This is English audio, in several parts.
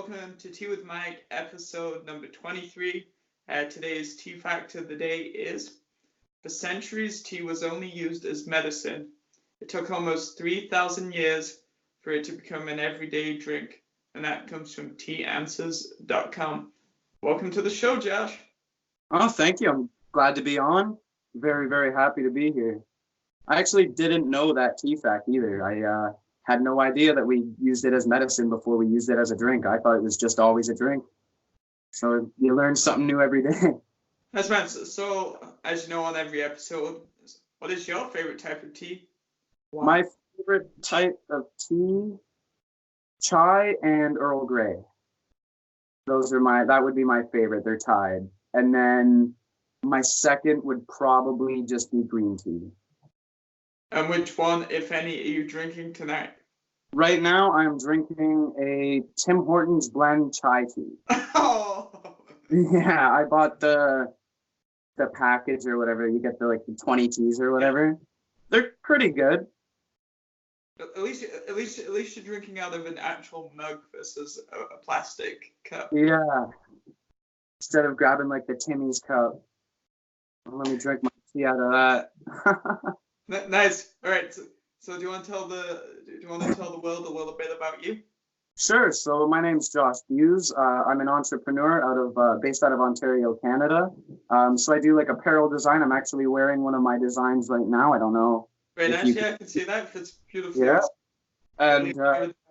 welcome to Tea with Mike, episode number 23. Today's tea fact of the day is, for centuries, tea was only used as medicine. It took almost 3,000 years for it to become an everyday drink, and that comes from teaanswers.com. Welcome to the show, Josh. Oh, thank you. I'm glad to be on. Very, very happy to be here. I actually didn't know that tea fact either. I had no idea that we used it as medicine before we used it as a drink. I thought it was just always a drink. So you learn something new every day. That's right. So, as you know, on every episode, what is your favorite type of tea? Wow. My favorite type of tea, Chai and Earl Grey. That would be my favorite. They're tied. And then my second would probably just be green tea. And which one, if any, are you drinking tonight? Right now, I'm drinking a Tim Hortons blend chai tea. Oh. Yeah, I bought the package or whatever. You get the 20 teas or whatever. They're pretty good. At least you're drinking out of an actual mug versus a plastic cup. Yeah. Instead of grabbing the Timmy's cup. Let me drink my tea out of that. Nice. All right. So do you want to tell the world a little bit about you? Sure. So my name's Josh Hughes. I'm an entrepreneur based out of Ontario, Canada. So I do apparel design. I'm actually wearing one of my designs right now. I don't know. Very nice. Yeah, I can see that. It's beautiful. Yeah. And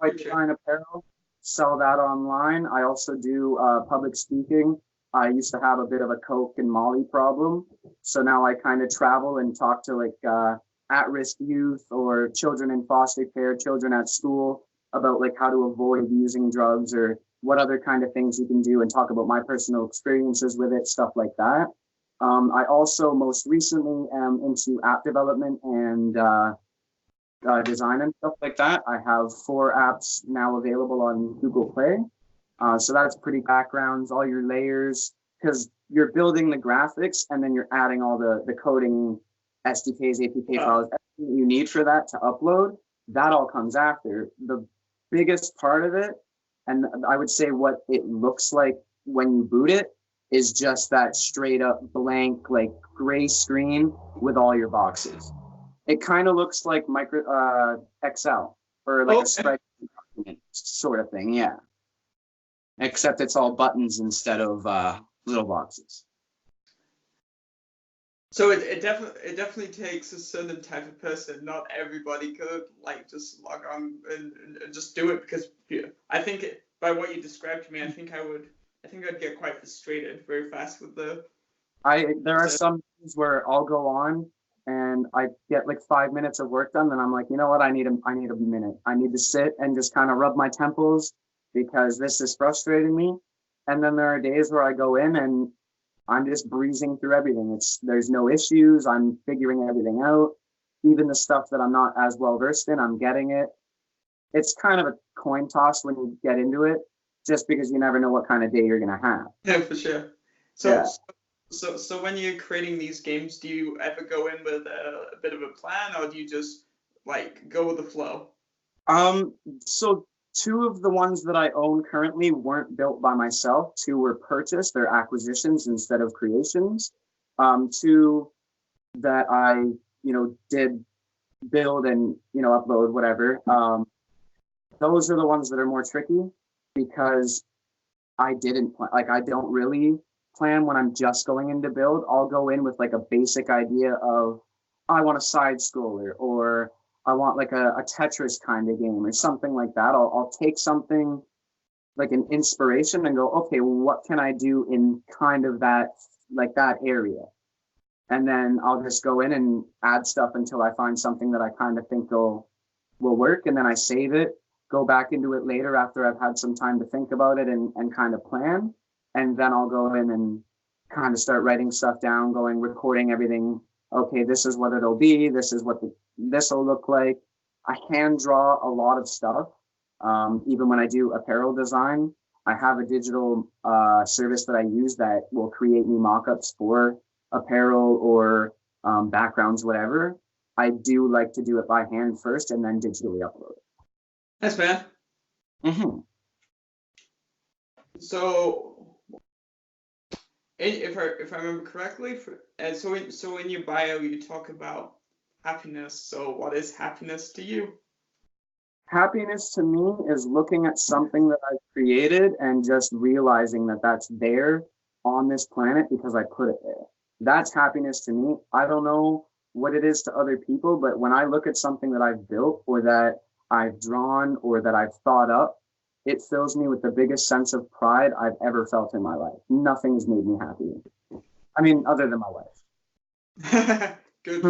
I design apparel, sell that online. I also do public speaking. I used to have a bit of a coke and molly problem. So now I kind of travel and talk to at-risk youth or children in foster care, children at school about how to avoid using drugs or what other kind of things you can do, and talk about my personal experiences with it, stuff like that. I also most recently am into app development and design and stuff like that. I have 4 apps now available on Google Play. So that's pretty backgrounds, all your layers, because you're building the graphics and then you're adding all the coding, SDKs, APK files, everything you need for that to upload. That all comes after. The biggest part of it, and I would say what it looks like when you boot it, is just that straight up blank, gray screen with all your boxes. It kind of looks like Excel or a spreadsheet document sort of thing, yeah. Except it's all buttons instead of little boxes. So it definitely takes a certain type of person. Not everybody could just log on and just do it, because I think by what you described to me, I think I'd get quite frustrated very fast with the. There are some days where I'll go on and I get 5 minutes of work done, then I'm like, you know what, I need a minute. I need to sit and just kind of rub my temples, because this is frustrating me. And then there are days where I go in and I'm just breezing through everything. There's no issues. I'm figuring everything out. Even the stuff that I'm not as well versed in, I'm getting it. It's kind of a coin toss when you get into it, just because you never know what kind of day you're going to have. Yeah, for sure. So when you're creating these games, do you ever go in with a bit of a plan, or do you just go with the flow? So 2 of the ones that I own currently weren't built by myself. 2 were purchased. They're acquisitions instead of creations. 2 that I, did build and, upload, whatever. Those are the ones that are more tricky, because I didn't plan. I don't really plan when I'm just going in to build. I'll go in with a basic idea of, I want a side scroller, or I want a Tetris kind of game or something like that. I'll take something an inspiration and go, okay, well, what can I do in kind of that area? And then I'll just go in and add stuff until I find something that I kind of think will work. And then I save it, go back into it later after I've had some time to think about it and kind of plan. And then I'll go in and kind of start writing stuff down, recording everything. Okay, this is what it'll be. This is what this will look like. I hand draw a lot of stuff. Even when I do apparel design, I have a digital service that I use that will create me mock-ups for apparel or backgrounds, whatever. I do like to do it by hand first and then digitally upload it. Thanks, man. Mm-hmm. So, if I remember correctly, so in your bio you talk about happiness. So what is happiness to you? Happiness to me is looking at something that I've created and just realizing that that's there on this planet because I put it there. That's happiness to me. I don't know what it is to other people, but when I look at something that I've built or that I've drawn or that I've thought up, it fills me with the biggest sense of pride I've ever felt in my life. Nothing's made me happy. I mean, other than my wife. Good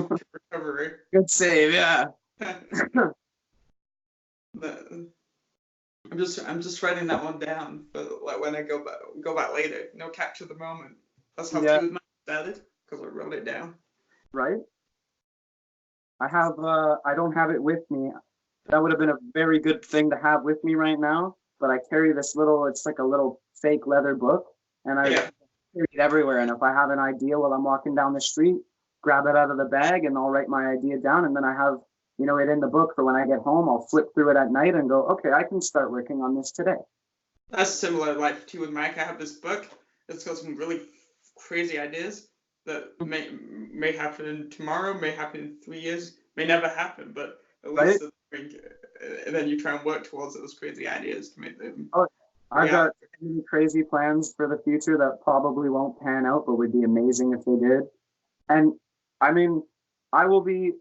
recovery. Good save, yeah. I'm just writing that one down for like when I go back later. Capture the moment. That's how Teawithmike started because I wrote it down. Right. I don't have it with me. That would have been a very good thing to have with me right now. But I carry this it's like a little fake leather book, and I carry it everywhere. And if I have an idea while I'm walking down the street, grab it out of the bag and I'll write my idea down. And then I have, it in the book for when I get home. I'll flip through it at night and go, okay, I can start working on this today. That's similar, like Teawithmike. I have this book. It's got some really crazy ideas that may happen tomorrow, may happen in 3 years, may never happen, but at least and then you try and work towards those crazy ideas to make them. Oh, I've got many crazy plans for the future that probably won't pan out, but would be amazing if they did. And I mean, I will be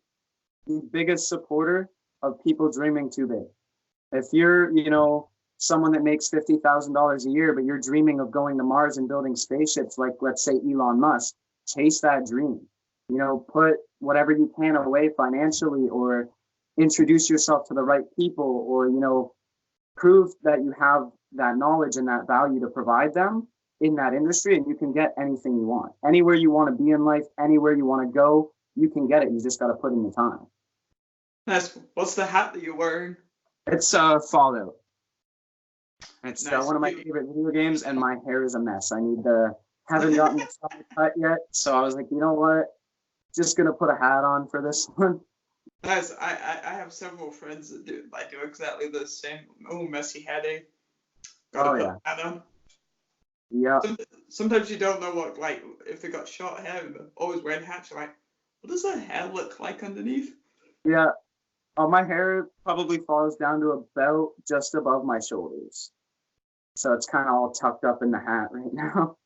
the biggest supporter of people dreaming too big. If you're, someone that makes $50,000 a year, but you're dreaming of going to Mars and building spaceships, like let's say Elon Musk, chase that dream. Put whatever you can away financially, or introduce yourself to the right people, or prove that you have that knowledge and that value to provide them in that industry, and you can get anything you want. Anywhere you want to be in life, anywhere you want to go, you can get it. You just got to put in the time. What's the hat that you're wearing? It's Fallout. It's nice. One of my favorite video games, and my hair is a mess. Haven't gotten the side cut yet, so I was like, you know what? Just gonna put a hat on for this one. Nice. I have several friends that do exactly the same. Oh, messy headache. Gotta put a hat on. Yeah. Sometimes you don't know what, if they got short hair and they're always wearing hats, you're like, what does that hair look like underneath? Yeah. My hair probably falls down to about just above my shoulders. So it's kind of all tucked up in the hat right now.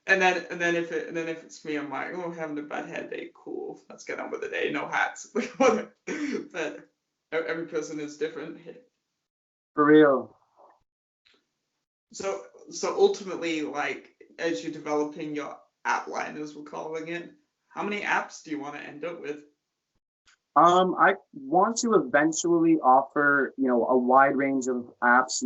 And then if it's me, I'm like, oh, I'm having a bad headache. Cool, let's get on with the day. No hats. But every person is different. For real. So ultimately, as you're developing your app line, as we're calling it, how many apps do you want to end up with? I want to eventually offer, a wide range of apps,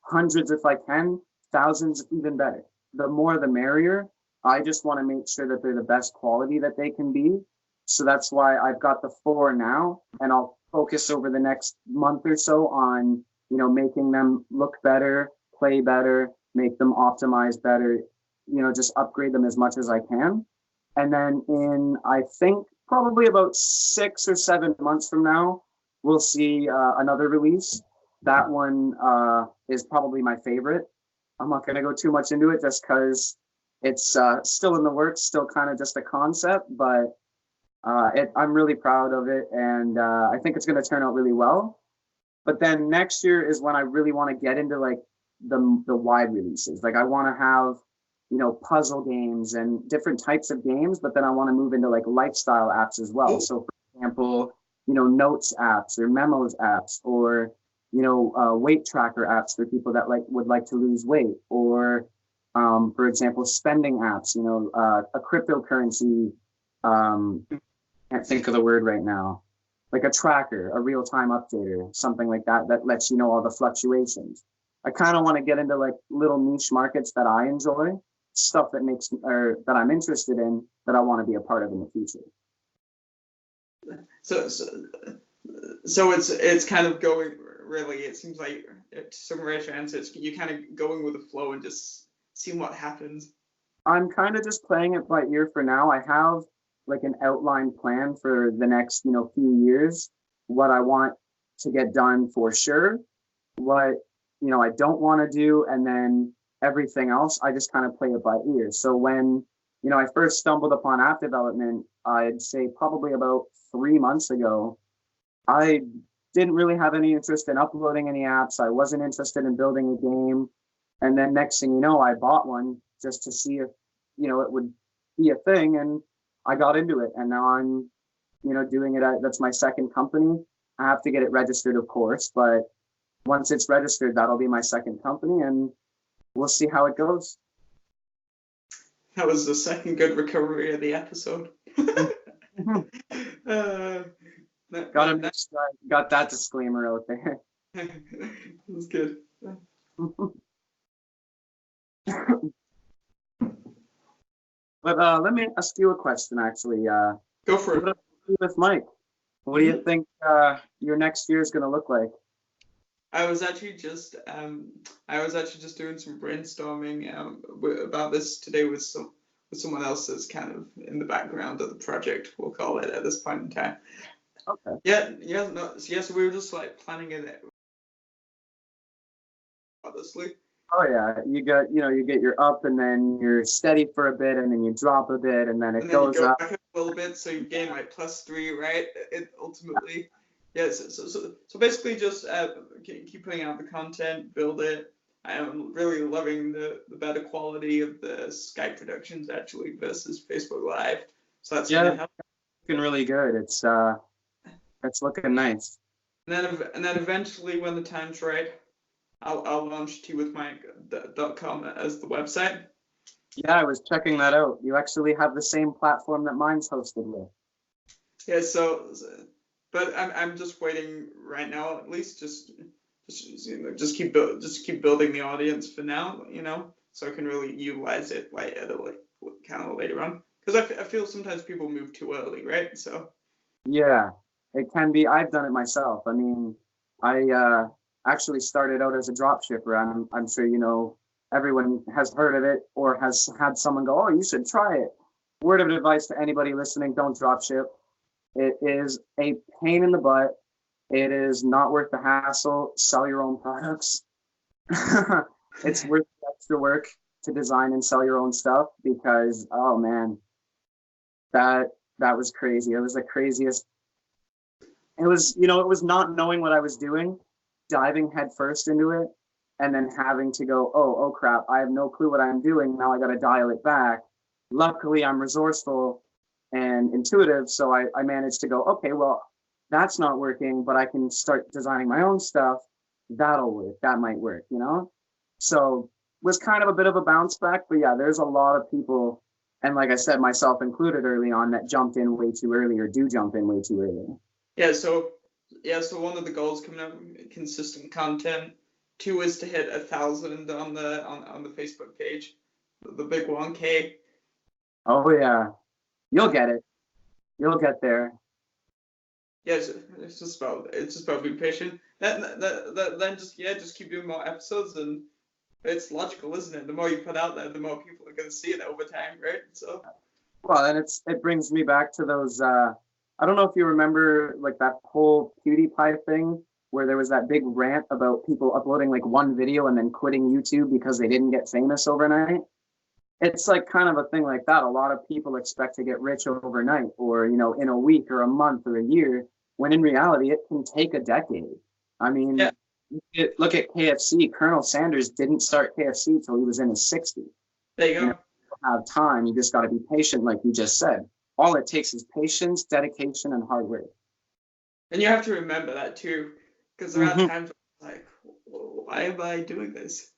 hundreds if I can, thousands even better. The more the merrier. I just want to make sure that they're the best quality that they can be. So that's why I've got the 4 now, and I'll focus over the next month or so on, making them look better, play better, make them optimize better, just upgrade them as much as I can. And then in, I think, probably about 6 or 7 months from now, we'll see another release. That one is probably my favorite. I'm not going to go too much into it just because it's still in the works, still kind of just a concept, but I'm really proud of it, and I think it's going to turn out really well. But then next year is when I really want to get into the wide releases. I want to have puzzle games and different types of games, but then I want to move into lifestyle apps as well. So for example, notes apps or memos apps, or weight tracker apps for people that would like to lose weight, or for example, spending apps, a cryptocurrency, can't think of the word right now, like a tracker, a real-time updater, something like that lets all the fluctuations. I kind of want to get into little niche markets that I enjoy, stuff that I'm interested in, that I want to be a part of in the future. So it's kind of going, really, it seems like, to summarize your answers, you're kind of going with the flow and just seeing what happens. I'm kind of just playing it by ear for now. I have an outline plan for the next, few years, what I want to get done for sure. What I don't want to do, and then everything else, I just kind of play it by ear. So when, I first stumbled upon app development, I'd say probably about 3 months ago, I didn't really have any interest in uploading any apps. I wasn't interested in building a game. And then next thing you know, I bought one just to see if, it would be a thing. And I got into it. And now I'm, doing it. That's my second company. I have to get it registered, of course. But once it's registered, that'll be my second company. And we'll see how it goes. That was the second good recovery of the episode. Got that disclaimer out there. That's good. But let me ask you a question, actually. Go for it. With Mike, what do you think your next year is going to look like? I was actually just doing some brainstorming about this today with someone else that's kind of in the background of the project, we'll call it, at this point in time. Okay. So we were just like planning it, honestly. Oh yeah, you get your up, and then you're steady for a bit, and then you drop a bit, and then then goes you go up back a little bit, so you gain like +3, right? It ultimately, yeah. So basically, just keep putting out the content, build it. I'm really loving the better quality of the Skype productions actually versus Facebook Live. So that's gonna help. Looking really good. It's looking nice. And then eventually, when the time's right, I'll launch teawithmike.com as the website. Yeah, I was checking that out. You actually have the same platform that mine's hosted with. Yeah. But I'm just waiting right now. At least just keep building the audience for now. So I can really utilize it kind of later on. Because I feel sometimes people move too early, right? So. Yeah, it can be. I've done it myself. I mean, I actually started out as a drop shipper. I'm sure everyone has heard of it or has had someone go, "Oh, you should try it." Word of advice to anybody listening: don't drop ship. It is a pain in the butt. It is not worth the hassle. Sell your own products. It's worth the extra work to design and sell your own stuff because, oh man, that was crazy. It was the craziest. It was not knowing what I was doing, diving headfirst into it, and then having to go, oh crap, I have no clue what I'm doing. Now I got to dial it back. Luckily, I'm resourceful and intuitive, so I managed to go, okay, well, that's not working, but I can start designing my own stuff. That'll work. That might work, So was kind of a bit of a bounce back, but yeah, there's a lot of people, and like I said, myself included early on, that jumped in way too early or do jump in way too early. So one of the goals coming up, consistent content. 2 is to hit 1,000 on the Facebook page, the big 1K. Oh yeah, you'll get it. You'll get there. Yeah, it's just about being patient. Then just keep doing more episodes, and it's logical, isn't it? The more you put out there, the more people are going to see it over time, right? So. Well, and it brings me back to those. I don't know if you remember like that whole PewDiePie thing where there was that big rant about people uploading like one video and then quitting YouTube because they didn't get famous overnight. It's like kind of a thing like that. A lot of people expect to get rich overnight or, in a week or a month or a year, when in reality, it can take a decade. I mean, look at KFC. Colonel Sanders didn't start KFC until he was in his 60s. There you go. You have time. You just got to be patient, like you just said. All it takes is patience, dedication, and hard work. And you have to remember that too, because there are times like, why am I doing this?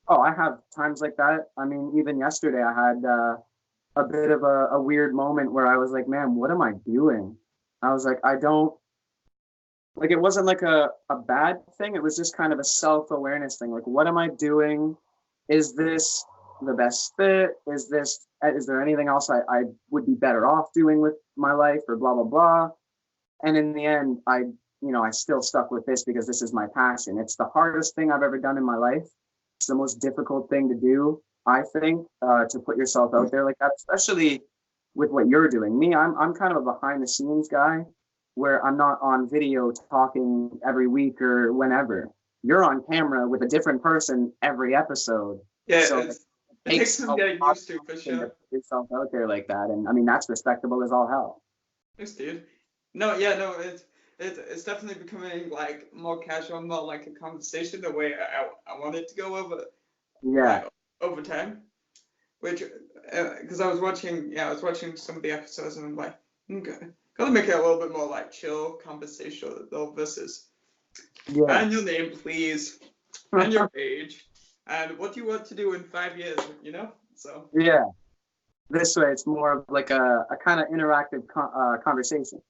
Oh, I have times like that. I mean, even yesterday I had a bit of a weird moment where I was like, man, what am I doing? I was like, it wasn't like a bad thing. It was just kind of a self-awareness thing. Like, what am I doing? Is this the best fit? Is there anything else I would be better off doing with my life or blah, blah, blah. And in the end, I still stuck with this because this is my passion. It's the hardest thing I've ever done in my life. It's the most difficult thing to do, I think, to put yourself out there like that, especially with what you're doing. Me, I'm kind of a behind the scenes guy where I'm not on video talking every week or whenever. you're on camera with a different person every episode. Yeah, So it takes some getting used to, for sure. Put yourself out there like that, and I mean that's respectable as all hell. Thanks, dude. No, yeah, no, it's definitely becoming like more casual, more like a conversation the way I want it to go over time. Which, because I was watching some of the episodes and I'm like, okay, gotta make it a little bit more like chill, conversational versus. And your name, please, and your age, and what do you want to do in 5 years? So. Yeah. This way, it's more of like a kind of interactive conversation.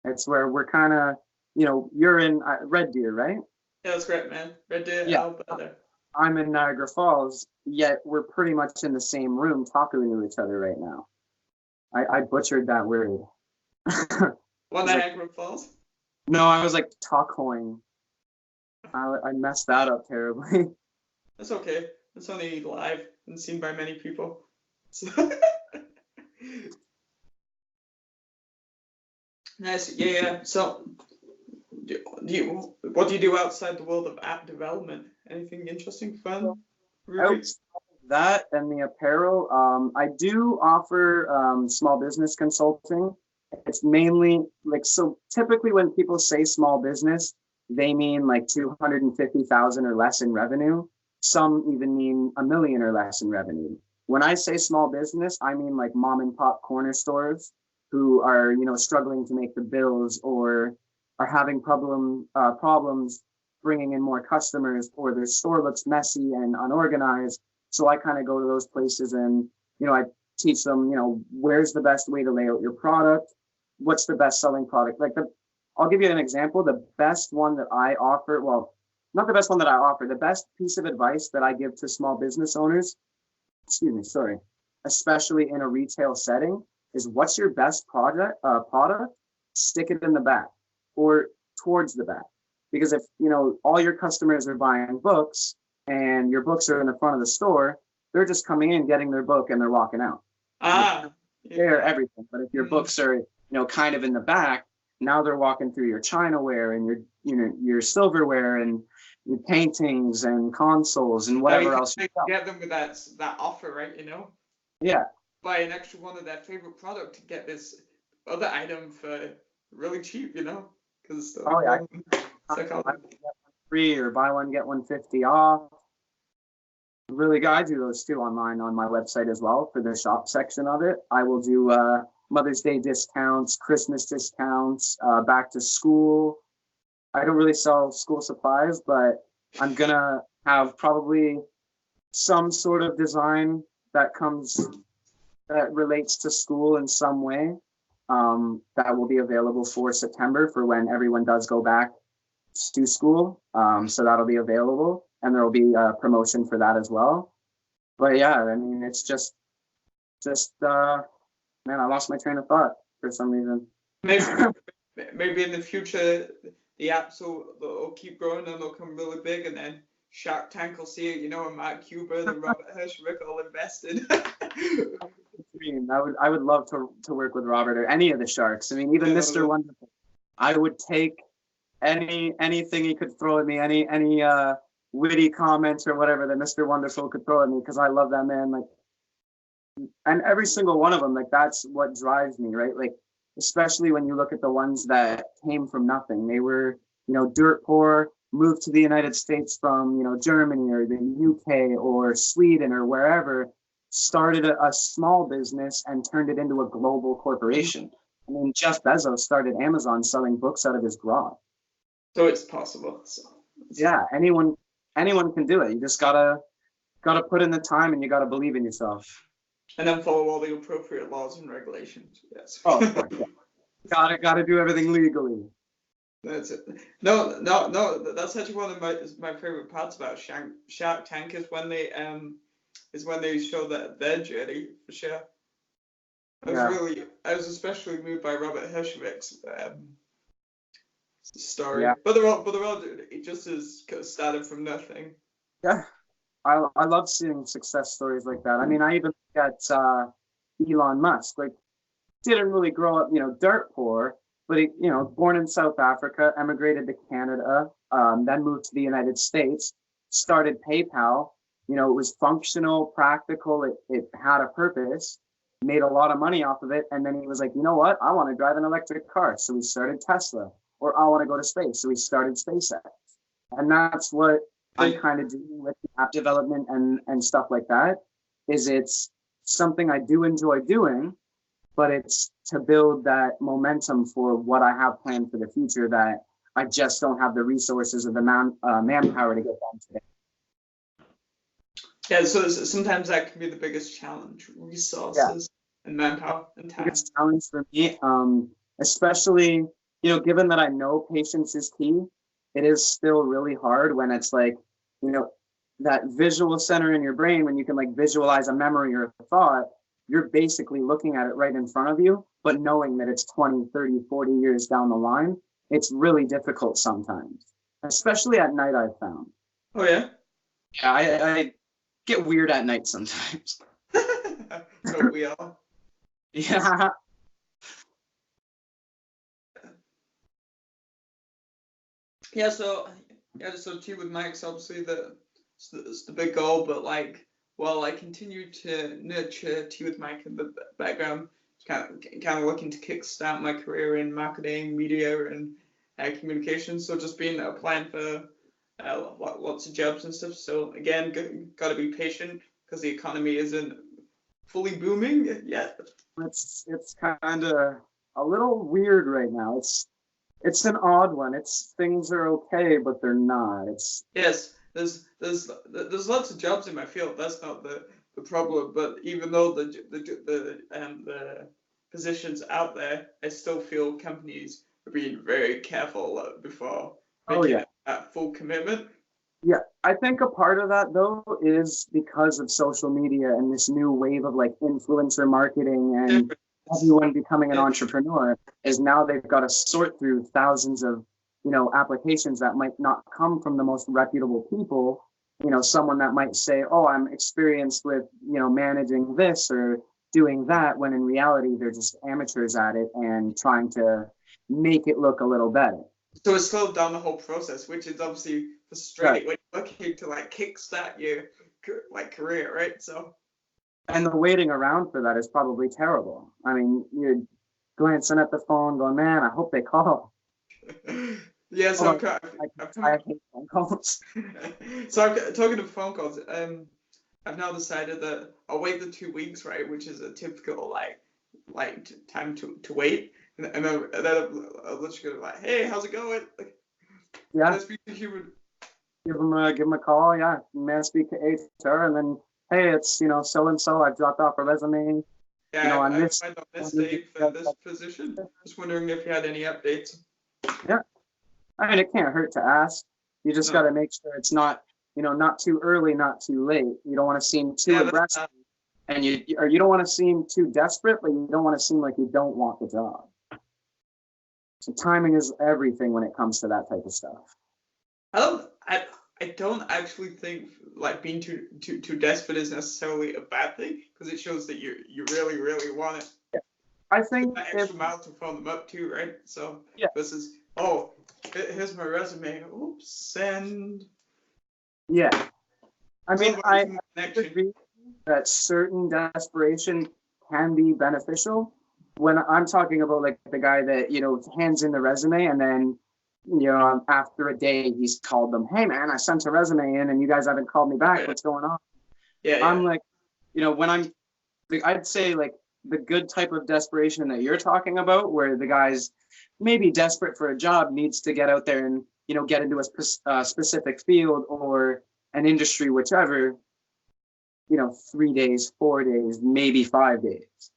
It's where we're kind of, you're in Red Deer, right? Yeah, that's great, man. Red Deer, yeah. Alberta. I'm in Niagara Falls, yet we're pretty much in the same room talking to each other right now. I butchered that word. What, Niagara Falls? No, I was like Talkhoing. I messed that up terribly. That's okay. It's only live and seen by many people. So. Nice. Yeah. So, what do you do outside the world of app development? Anything interesting, fun? Outside of that and the apparel, I do offer small business consulting. It's mainly so typically when people say small business, they mean like 250,000 or less in revenue. Some even mean $1 million or less in revenue. When I say small business, I mean like mom and pop corner stores who are, struggling to make the bills or are having problems bringing in more customers, or their store looks messy and unorganized. So I kind of go to those places and, I teach them, where's the best way to lay out your product? What's the best selling product? I'll give you an example. The best one that I offer, well, not the best one that I offer, the best piece of advice that I give to small business owners, especially in a retail setting, is what's your best product, stick it in the back or towards the back. Because if, all your customers are buying books and your books are in the front of the store, they're just coming in, getting their book and they're walking out. They're everything. But if your books are, kind of in the back, now they're walking through your chinaware and your silverware and your paintings and consoles and whatever else. You get them with that offer, right? Yeah. Buy an extra one of their favorite product to get this other item for really cheap, Because free or buy one get one 50 off. Really, I do those too online on my website as well for the shop section of it. I will do Mother's Day discounts, Christmas discounts, back to school. I don't really sell school supplies, but I'm gonna have probably some sort of design that relates to school in some way. That will be available for September for when everyone does go back to school. So that'll be available, and there will be a promotion for that as well. But yeah, I mean, it's just man, I lost my train of thought for some reason. Maybe in the future the apps will keep growing and they'll come really big, and then Shark Tank will see it, and Mark Cuban and Robert Hershwick all invested. I would love to work with Robert or any of the sharks. I mean, even Mr. Wonderful. I would take anything he could throw at me, any witty comments or whatever that Mr. Wonderful could throw at me, because I love that man. And every single one of them, that's what drives me, right? Especially when you look at the ones that came from nothing. They were, dirt poor, moved to the United States from, Germany or the UK or Sweden or wherever, started a small business and turned it into a global corporation. I mean, Jeff Bezos started Amazon selling books out of his garage. So it's possible. Yeah, anyone can do it. You just gotta put in the time, and you gotta believe in yourself. And then follow all the appropriate laws and regulations. Yes. Oh, yeah. Gotta do everything legally. That's it. No. That's actually one of my favorite parts about Shark Tank is when they show their journey, for sure. I was especially moved by Robert Hershwick's story. Yeah. But they're all it just started from nothing. Yeah. I love seeing success stories like that. I mean, I even got Elon Musk. Didn't really grow up, dirt poor, but he, born in South Africa, emigrated to Canada, then moved to the United States, started PayPal. It was functional, practical. It had a purpose, made a lot of money off of it. And then he was like, you know what? I want to drive an electric car. So we started Tesla. Or I want to go to space. So we started SpaceX. And that's what I'm kind of doing with the app development and stuff like that, is it's something I do enjoy doing, but it's to build that momentum for what I have planned for the future that I just don't have the resources or the manpower to get done today. Yeah, so sometimes that can be the biggest challenge, resources and manpower and time. Biggest challenge for me, especially, given that I know patience is key, it is still really hard when it's like, that visual center in your brain, when you can like visualize a memory or a thought, you're basically looking at it right in front of you, but knowing that it's 20, 30, 40 years down the line, it's really difficult sometimes, especially at night, I've found. Oh, yeah? Yeah, I get weird at night sometimes. So we all. Yeah. Yeah, so Teawithmike's obviously it's the big goal, but like, while I continue to nurture Teawithmike in the background, kind of looking to kickstart my career in marketing, media, and communication. So just been applying for lots of jobs and stuff. So again, got to be patient because the economy isn't fully booming yet. It's kind of a little weird right now. It's an odd one. Things are okay, but they're not. Yes, there's lots of jobs in my field. That's not the problem. But even though the positions out there, I still feel companies are being very careful before making that full commitment. Yeah, I think a part of that though is because of social media and this new wave of like influencer marketing and everyone becoming an entrepreneur, is now they've got to sort through thousands of applications that might not come from the most reputable people. Someone that might say, oh, I'm experienced with managing this or doing that, when in reality they're just amateurs at it and trying to make it look a little better. So it slowed down the whole process, which is obviously frustrating when you're looking to like kickstart your career, right? So. And the waiting around for that is probably terrible. I mean, you're glancing at the phone going, man, I hope they call. Yeah, so I hate phone calls. So I'm talking to phone calls. I've now decided that I'll wait the 2 weeks, right, which is a typical like time to wait, and then I'll literally go like, hey, how's it going? Like, yeah. Speak to human. Give them a call. Yeah, man, speak to HR, and then hey, it's so and so. I've dropped off a resume. Yeah, I find on this date for this position. Just wondering if you had any updates. Yeah, I mean, it can't hurt to ask. You just got to make sure it's not not too early, not too late. You don't want to seem too aggressive, and you don't want to seem too desperate, but you don't want to seem like you don't want the job. So timing is everything when it comes to that type of stuff. I don't actually think like being too desperate is necessarily a bad thing, because it shows that you really, really want it. Yeah. I think that extra mile to phone them up too, right? So versus, oh, here's my resume. Oops, send. Yeah. I mean, I agree that certain desperation can be beneficial. When I'm talking about like the guy that, hands in the resume and then, after a day he's called them, hey man, I sent a resume in and you guys haven't called me back. What's going on? Yeah. I'm like, when I'd say like the good type of desperation that you're talking about, where the guy's maybe desperate for a job, needs to get out there and, get into a specific field or an industry, whichever, 3 days, 4 days, maybe 5 days,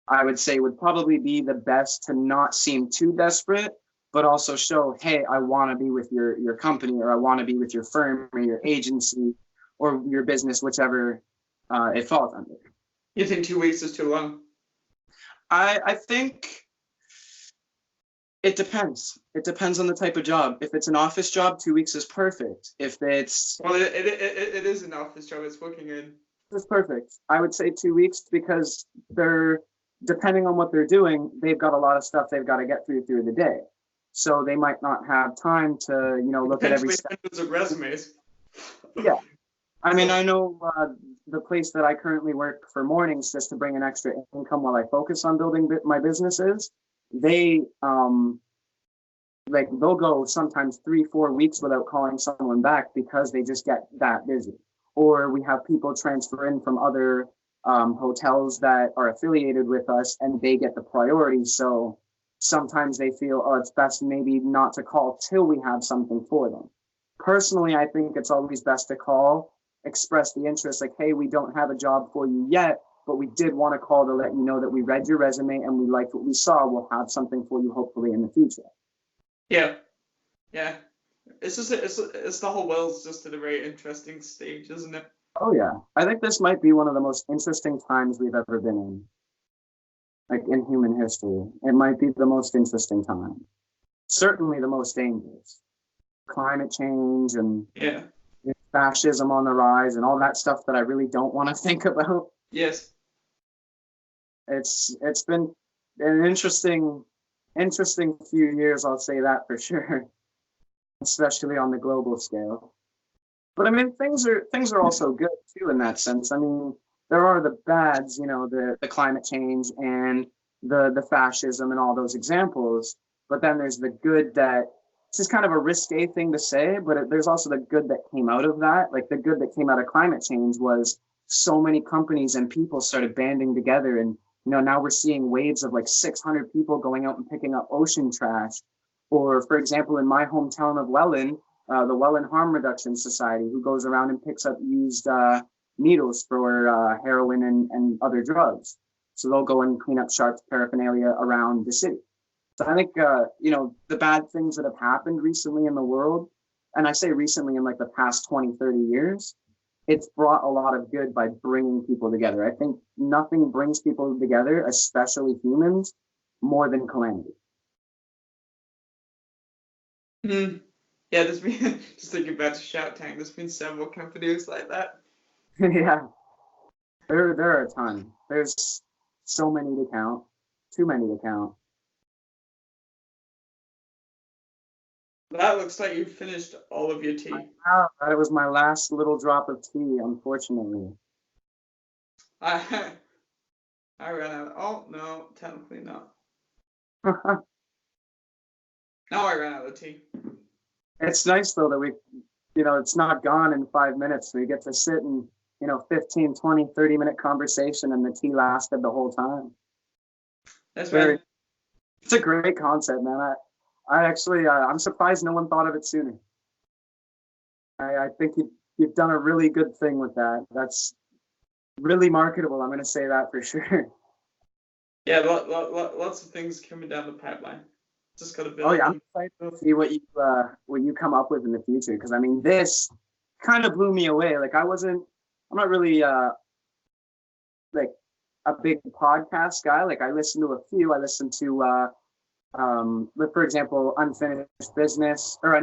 I would say would probably be the best, to not seem too desperate, but also show, hey, I want to be with your company, or I want to be with your firm or your agency or your business, whichever it falls under. You think 2 weeks is too long? I think it depends. It depends on the type of job. If it's an office job, 2 weeks is perfect. If it's... Well, it is an office job. It's working in... It's perfect. I would say 2 weeks, because they're depending on what they're doing, they've got a lot of stuff they've got to get through the day. So they might not have time to, look at every step. Hundreds of resumes. Yeah. I mean, I know the place that I currently work for mornings, just to bring an extra income while I focus on building my businesses, they they'll go sometimes 3-4 weeks without calling someone back because they just get that busy. Or we have people transfer in from other hotels that are affiliated with us, and they get the priority. So sometimes they feel, oh, it's best maybe not to call till we have something for them. Personally, I think it's always best to call, express the interest, like, hey, we don't have a job for you yet, but we did want to call to let you know that we read your resume and we liked what we saw. We'll have something for you hopefully in the future. Yeah. It's just it's the whole world's just at a very interesting stage, isn't it? Oh yeah, I think this might be one of the most interesting times we've ever been in, like in human history. It might be the most interesting time. Certainly the most dangerous. Climate change and fascism on the rise and all that stuff that I really don't want to think about. Yes. It's been an interesting few years, I'll say that for sure, especially on the global scale. But I mean, things are also good too in that sense. I mean, there are the bads, the climate change and the fascism and all those examples. But then there's the good that it's just kind of a risque thing to say, but there's also the good that came out of that. Like the good that came out of climate change was so many companies and people started banding together, and now we're seeing waves of like 600 people going out and picking up ocean trash. Or, for example, in my hometown of Welland, the Welland Harm Reduction Society, who goes around and picks up used needles for heroin and other drugs. So they'll go and clean up sharp paraphernalia around the city. So I think, the bad things that have happened recently in the world, and I say recently in like the past 20, 30 years, it's brought a lot of good by bringing people together. I think nothing brings people together, especially humans, more than calamity. Yeah, there's been, just thinking back to Shark Tank, there's been several companies like that. Yeah, there are a ton. There's so many to count, too many to count. That looks like you finished all of your tea. That was my last little drop of tea, unfortunately. I ran out. Oh no, technically not. Now I ran out of tea. It's nice though that we, it's not gone in 5 minutes. We get to sit and 15, 20, 30-minute conversation, and the tea lasted the whole time. That's right. It's a great concept, man. I actually, I'm surprised no one thought of it sooner. I think you've done a really good thing with that. That's really marketable. I'm going to say that for sure. Yeah, lots of things coming down the pipeline. Just got to build. Oh yeah, I'm excited to see what you come up with in the future, because I mean, this kind of blew me away. Like I'm not really like a big podcast guy. Like I listen to a few. I listen to for example, Unfinished Business or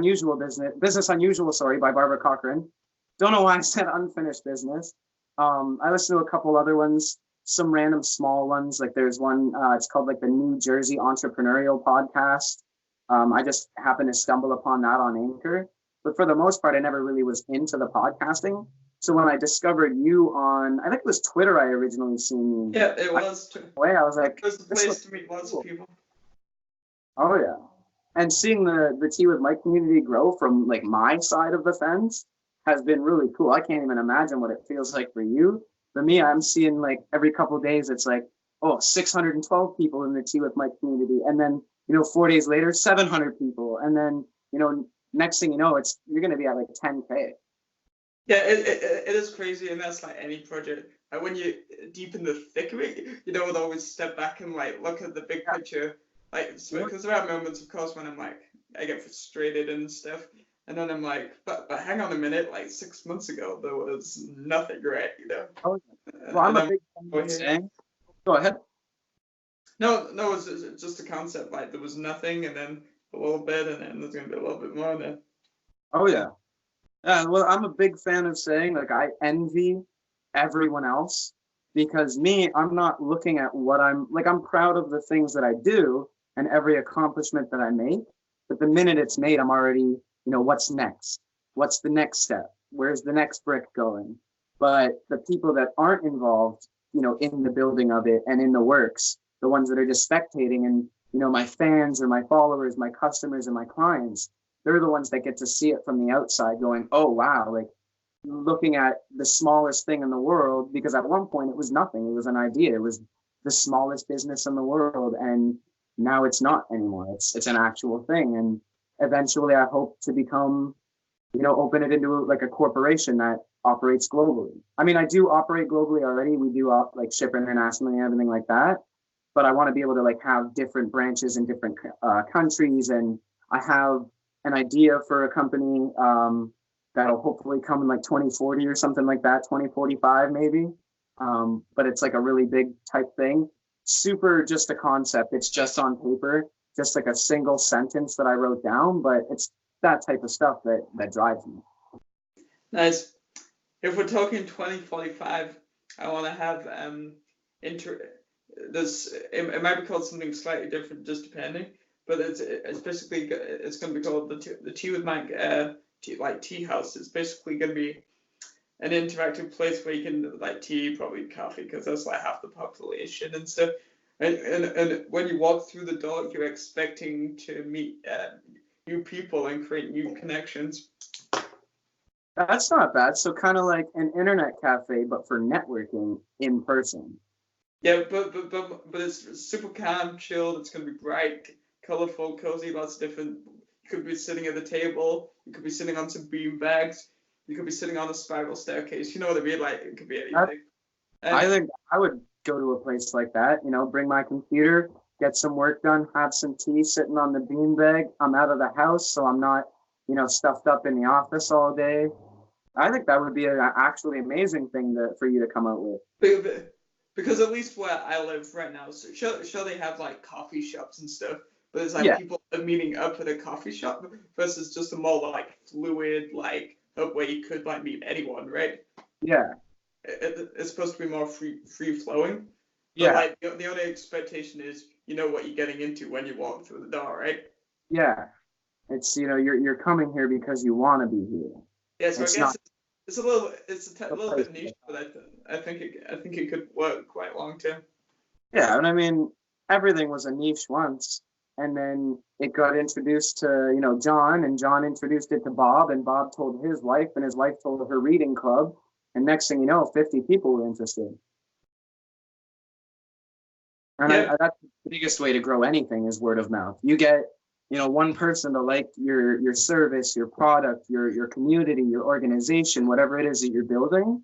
Business Unusual, sorry, by Barbara Cochran. Don't know why I said Unfinished Business. I listen to a couple other ones, some random small ones. Like there's one, it's called like the New Jersey Entrepreneurial Podcast. I just happened to stumble upon that on Anchor. But for the most part, I never really was into the podcasting. So when I discovered you on, I think it was Twitter, I originally seen you. Yeah, it was. I was like, it was the place to meet lots of people. Oh yeah, and seeing the Teawithmike community grow from like my side of the fence has been really cool. I can't even imagine what it feels like for you. For me, I'm seeing like every couple of days, it's like, 612 people in the Teawithmike community, and then 4 days later, 700 people, and then next thing you know, you're going to be at like 10K. Yeah, it is crazy, and that's like any project. Like when you're deep in the thick of it, you don't always step back and like look at the big picture. Like, because there are moments, of course, when I'm like, I get frustrated and stuff, and then I'm like, but hang on a minute, like 6 months ago, there was nothing, right? Oh, well, I'm a big fan of saying. Go ahead. No, it's just a concept. Like there was nothing, and then a little bit, and then there's gonna be a little bit more, and then. Oh yeah. Well, I'm a big fan of saying, like, I envy everyone else because I'm not looking at what I'm proud of the things that I do and every accomplishment that I make. But the minute it's made, I'm already, what's next? What's the next step? Where's the next brick going? But the people that aren't involved, in the building of it and in the works, the ones that are just spectating and, my fans or my followers, my customers and my clients, they're the ones that get to see it from the outside going, oh, wow, like looking at the smallest thing in the world, because at one point it was nothing. It was an idea. It was the smallest business in the world. And now it's not anymore. It's an actual thing. And eventually I hope to become, open it into like a corporation that operates globally. I mean, I do operate globally already. We do ship internationally and everything like that. But I want to be able to have different branches in different countries. And I have an idea for a company that'll hopefully come in 2040 or something like that, 2045 maybe. But it's a really big type thing. Super just a concept. It's just on paper, just a single sentence that I wrote down, but it's that type of stuff that drives me. Nice. If we're talking 2045, I want to have it might be called something slightly different, just depending. But it's basically it's going to be called the Teawithmike tea house. It's basically going to be an interactive place where you can tea, probably coffee, because that's half the population and stuff. And when you walk through the door, you're expecting to meet new people and create new connections. That's not bad. So kind of like an internet cafe, but for networking in person. Yeah, but it's super calm, chilled. It's going to be bright, colorful, cozy, lots of different. You could be sitting at the table. You could be sitting on some bean bags. You could be sitting on a spiral staircase. You know what I mean? It could be anything. I think I would go to a place like that. Bring my computer, get some work done, have some tea sitting on the beanbag. I'm out of the house, so I'm not, stuffed up in the office all day. I think that would be an actually amazing thing for you to come out with. Because at least where I live right now, so sure they have coffee shops and stuff, but it's people are meeting up at a coffee shop versus just a more fluid hub where you could meet anyone, right? Yeah. It's supposed to be more free flowing. Yeah. But the only expectation is what you're getting into when you walk through the door, right? Yeah. It's you're coming here because you want to be here. Yeah, so I guess it's a little bit niche, but I think it could work quite long term. Yeah, and I mean everything was a niche once, and then it got introduced to John, and John introduced it to Bob, and Bob told his wife, and his wife told her reading club, and next thing you know, 50 people were interested. And that's the biggest way to grow anything is word of mouth. You get one person to like your service, your product, your community, your organization, whatever it is that you're building.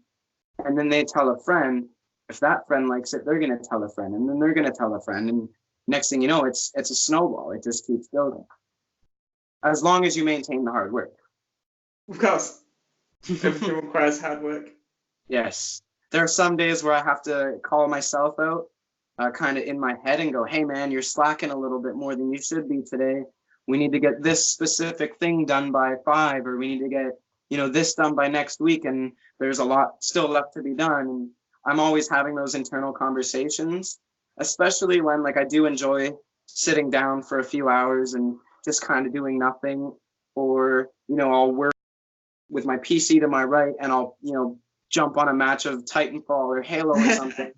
And then they tell a friend. If that friend likes it, they're going to tell a friend, and then they're going to tell a friend. And next thing you know, it's a snowball. It just keeps building. As long as you maintain the hard work. Of course. Everything requires hard work. Yes. There are some days where I have to call myself out. Kind of in my head and go, hey man, you're slacking a little bit more than you should be today. We need to get this specific thing done by 5, or we need to get, this done by next week. And there's a lot still left to be done. And I'm always having those internal conversations, especially when I do enjoy sitting down for a few hours and just kind of doing nothing, or, I'll work with my PC to my right and I'll, jump on a match of Titanfall or Halo or something.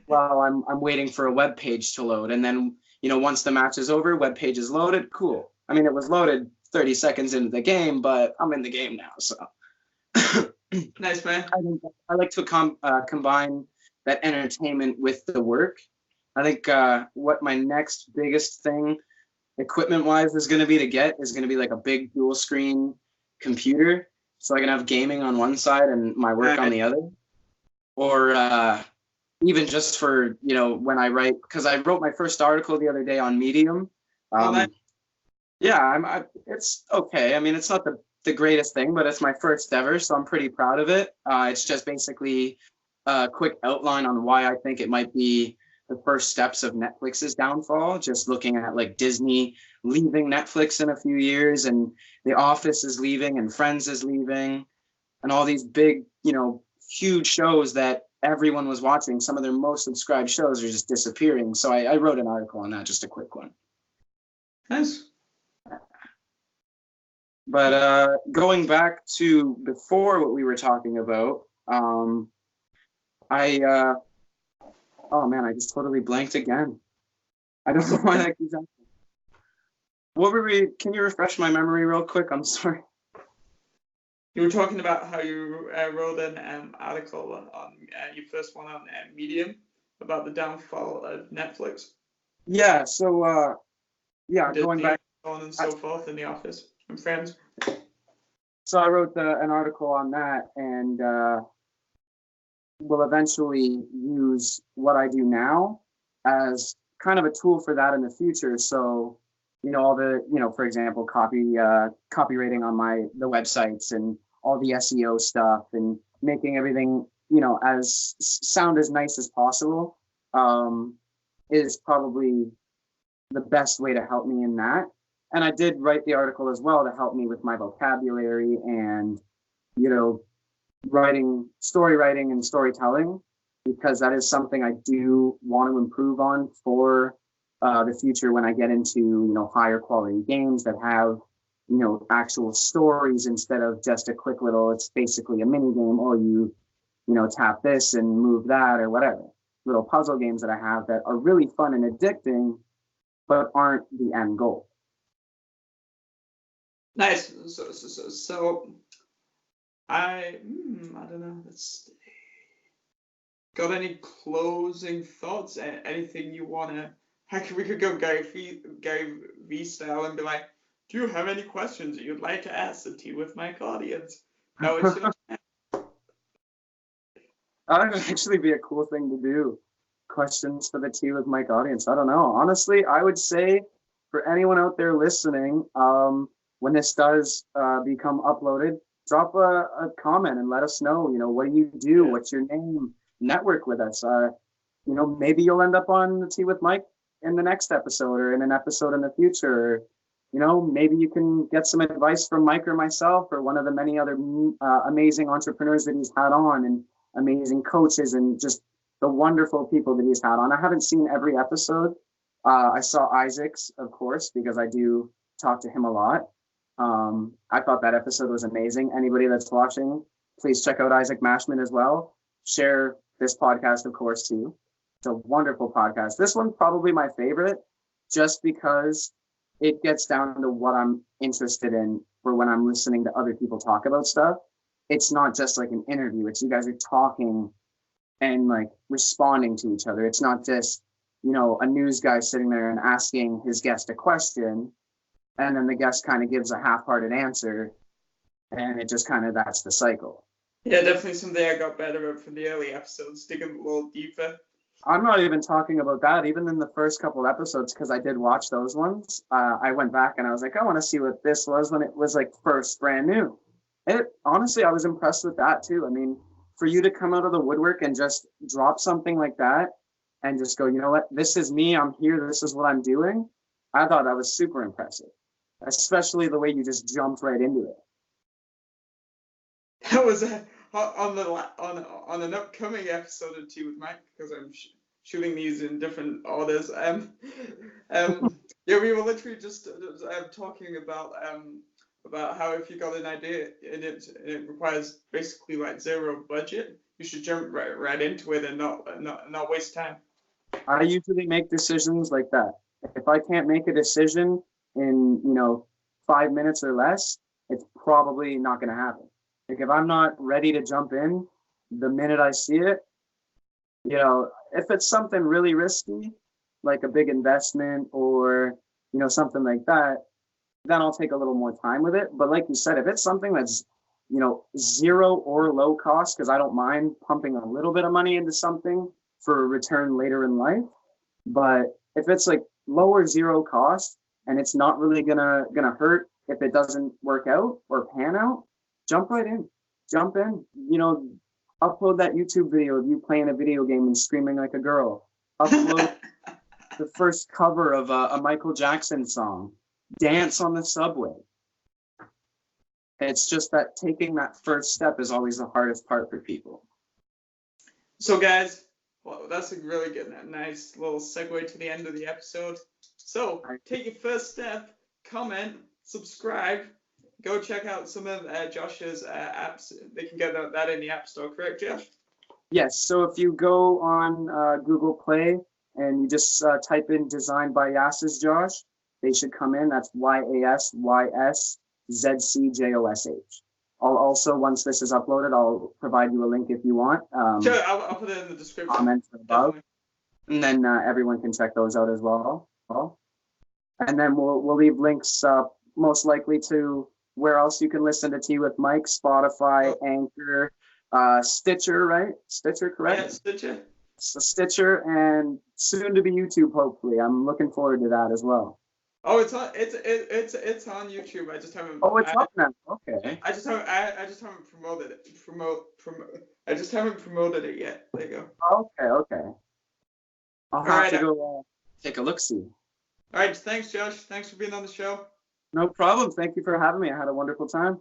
Well, I'm waiting for a web page to load, and then once the match is over, web page is loaded. Cool. I mean, it was loaded 30 seconds into the game, but I'm in the game now, so. Nice, man. I like to combine that entertainment with the work. I think what my next biggest thing, equipment-wise, is going to be a big dual screen computer, so I can have gaming on one side and my work on the other, or. Even just for, when I write, because I wrote my first article the other day on Medium. Yeah, it's okay. I mean, it's not the greatest thing, but it's my first ever, so I'm pretty proud of it. It's just basically a quick outline on why I think it might be the first steps of Netflix's downfall, just looking at Disney leaving Netflix in a few years, and The Office is leaving, and Friends is leaving, and all these big, huge shows that everyone was watching. Some of their most subscribed shows are just disappearing. So I wrote an article on that, just a quick one. Nice. But going back to before what we were talking about, oh man, I just totally blanked again. I don't know why that keeps happening. What were we? Can you refresh my memory real quick? I'm sorry. You were talking about how you wrote an article on your first one on Medium about the downfall of Netflix. Yeah. So yeah, going back on and so forth in The Office and Friends. So I wrote an article on that, and will eventually use what I do now as kind of a tool for that in the future. So, all the, for example, copywriting on the websites and all the SEO stuff and making everything, as sound as nice as possible, is probably the best way to help me in that. And I did write the article as well to help me with my vocabulary and, story writing and storytelling, because that is something I do want to improve on for the future when I get into, higher quality games that have, actual stories instead of just a quick little, it's basically a mini game, or you tap this and move that or whatever. Little puzzle games that I have that are really fun and addicting, but aren't the end goal. Nice. So I don't know. Let's got any closing thoughts? Anything you wanna? We could go Gary V style and be like, "Do you have any questions that you'd like to ask the Tea with Mike audience?" No, it's your That would actually be a cool thing to do. Questions for the Tea with Mike audience. I don't know. Honestly, I would say for anyone out there listening, when this does become uploaded, drop a comment and let us know, what do you do? Yeah. What's your name? Network with us. Maybe you'll end up on the Tea with Mike in the next episode or in an episode in the future. Maybe you can get some advice from Mike or myself or one of the many other amazing entrepreneurs that he's had on, and amazing coaches and just the wonderful people that he's had on. I haven't seen every episode. I saw Isaac's, of course, because I do talk to him a lot. I thought that episode was amazing. Anybody that's watching, please check out Isaac Mashman as well. Share this podcast, of course, too. It's a wonderful podcast. This one's probably my favorite, just because it gets down to what I'm interested in for when I'm listening to other people talk about stuff. It's not just like an interview. It's you guys are talking and like responding to each other. It's not just, a news guy sitting there and asking his guest a question, and then the guest kind of gives a half-hearted answer, and it just kind of, that's the cycle. Yeah, definitely something I got better at from the early episodes, digging a little deeper. I'm not even talking about that. Even in the first couple episodes, because I did watch those ones, I went back and I was like, I want to see what this was when it was like first brand new. Honestly, I was impressed with that too. I mean, for you to come out of the woodwork and just drop something like that and just go, you know what, this is me, I'm here, this is what I'm doing. I thought that was super impressive, especially the way you just jumped right into it. That was on an upcoming episode of Tea with Mike, because I'm shooting these in different orders. Yeah, we were literally just talking about how if you got an idea and it requires basically like zero budget, you should jump right into it and not waste time. I usually make decisions like that. If I can't make a decision in 5 minutes or less, it's probably not going to happen. Like if I'm not ready to jump in the minute I see it, if it's something really risky, like a big investment or something like that, then I'll take a little more time with it. But like you said, if it's something that's zero or low cost, because I don't mind pumping a little bit of money into something for a return later in life. But if it's like low or zero cost and it's not really gonna hurt if it doesn't work out or pan out, jump right in. Jump in. Upload that YouTube video of you playing a video game and screaming like a girl. Upload the first cover of a Michael Jackson song. Dance on the subway. It's just that taking that first step is always the hardest part for people. So guys, well, that's a really good, nice little segue to the end of the episode. So take your first step, comment, subscribe, go check out some of Josh's apps. They can get that in the App Store, correct, Josh? Yes. So if you go on Google Play and you just type in "Designed by Yasyszczuk Josh," they should come in. That's YASYSZCJOSH. I'll also, once this is uploaded, I'll provide you a link if you want. Sure, I'll put it in the description. Comments above, and then everyone can check those out as well. And then we'll leave links most likely to where else you can listen to Tea with Mike, Spotify, Anchor, Stitcher, right? Stitcher, correct? Yeah, Stitcher. So Stitcher, and soon to be YouTube, hopefully. I'm looking forward to that as well. Oh, it's on YouTube. I just haven't. Oh, it's up now. Okay. I just haven't promoted it. I just haven't promoted it yet. There you go. Okay. I'll have to go take a look-see. All right. Thanks, Josh. Thanks for being on the show. No problem. Thank you for having me. I had a wonderful time.